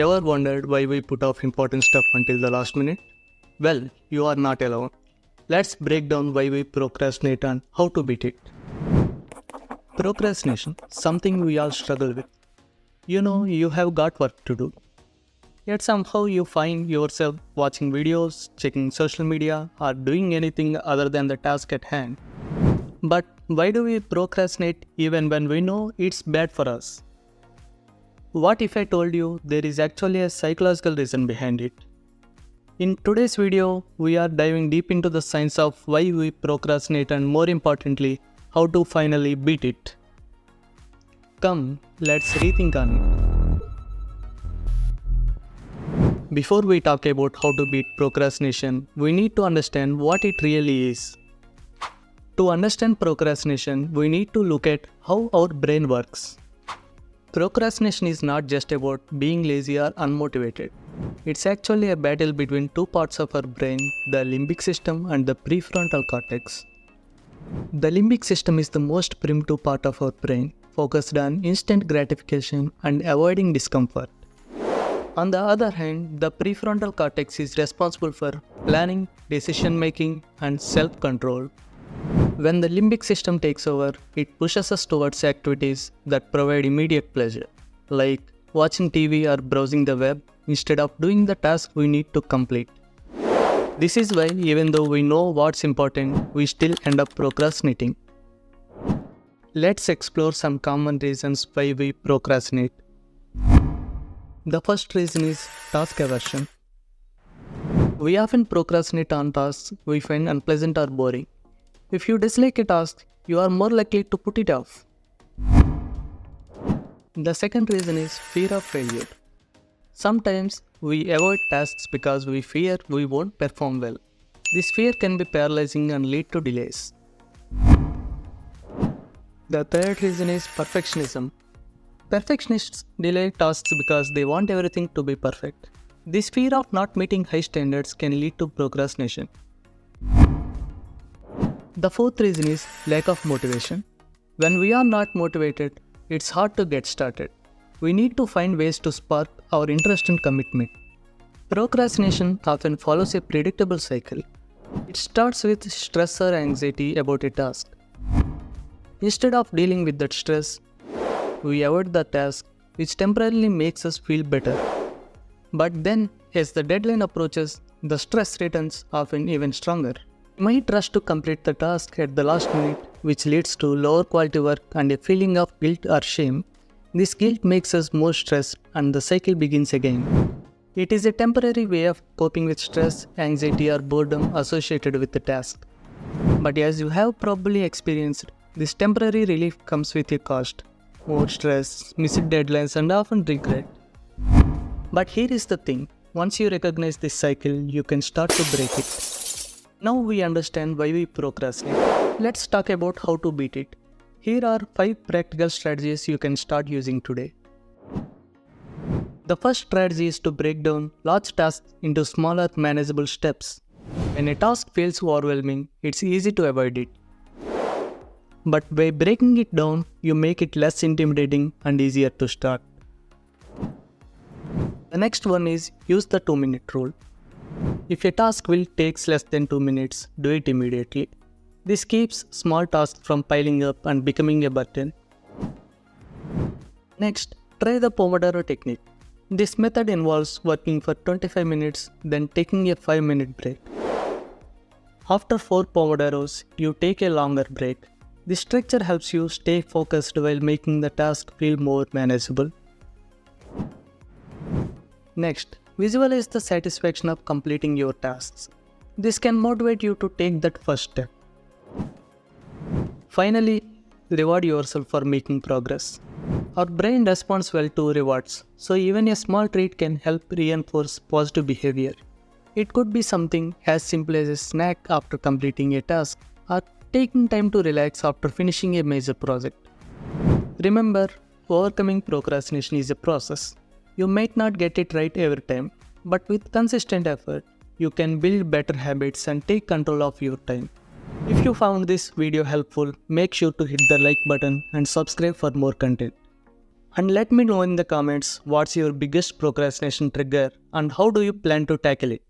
Ever wondered why we put off important stuff until the last minute? Well, you are not alone. Let's break down why we procrastinate and how to beat it. Procrastination, something we all struggle with. You know you have got work to do. Yet somehow you find yourself watching videos, checking social media, or doing anything other than the task at hand. But why do we procrastinate even when we know it's bad for us? What if I told you there is actually a psychological reason behind it? In today's video, we are diving deep into the science of why we procrastinate and more importantly, how to finally beat it. Come, let's rethink on it. Before we talk about how to beat procrastination, we need to understand what it really is. To understand procrastination, we need to look at how our brain works. Procrastination is not just about being lazy or unmotivated. It's actually a battle between two parts of our brain, the limbic system and the prefrontal cortex. The limbic system is the most primitive part of our brain, focused on instant gratification and avoiding discomfort. On the other hand, the prefrontal cortex is responsible for planning, decision-making, and self-control. When the limbic system takes over, it pushes us towards activities that provide immediate pleasure, like watching TV or browsing the web, instead of doing the task we need to complete. This is why, even though we know what's important, we still end up procrastinating. Let's explore some common reasons why we procrastinate. The first reason is task aversion. We often procrastinate on tasks we find unpleasant or boring. If you dislike a task, you are more likely to put it off. The second reason is fear of failure. Sometimes we avoid tasks because we fear we won't perform well. This fear can be paralyzing and lead to delays. The third reason is perfectionism. Perfectionists delay tasks because they want everything to be perfect. This fear of not meeting high standards can lead to procrastination. The fourth reason is lack of motivation. When we are not motivated, it's hard to get started. We need to find ways to spark our interest and commitment. Procrastination often follows a predictable cycle. It starts with stress or anxiety about a task. Instead of dealing with that stress, we avoid the task, which temporarily makes us feel better. But then, as the deadline approaches, the stress returns, often even stronger. We might rush to complete the task at the last minute, which leads to lower quality work and a feeling of guilt or shame. This guilt makes us more stressed and the cycle begins again. It is a temporary way of coping with stress, anxiety or boredom associated with the task. But as you have probably experienced, this temporary relief comes with a cost. More stress, missed deadlines and often regret. But here is the thing, once you recognize this cycle, you can start to break it. Now we understand why we procrastinate. Let's talk about how to beat it. Here are 5 practical strategies you can start using today. The first strategy is to break down large tasks into smaller, manageable steps. When a task feels overwhelming, it's easy to avoid it. But by breaking it down, you make it less intimidating and easier to start. The next one is use the 2-minute rule. If a task will take less than 2 minutes, do it immediately. This keeps small tasks from piling up and becoming a burden. Next, try the Pomodoro technique. This method involves working for 25 minutes, then taking a 5-minute break. After 4 Pomodoros, you take a longer break. This structure helps you stay focused while making the task feel more manageable. Next, visualize the satisfaction of completing your tasks. This can motivate you to take that first step. Finally, reward yourself for making progress. Our brain responds well to rewards, so even a small treat can help reinforce positive behavior. It could be something as simple as a snack after completing a task, or taking time to relax after finishing a major project. Remember, overcoming procrastination is a process. You might not get it right every time, but with consistent effort, you can build better habits and take control of your time. If you found this video helpful, make sure to hit the like button and subscribe for more content. And let me know in the comments what's your biggest procrastination trigger and how do you plan to tackle it.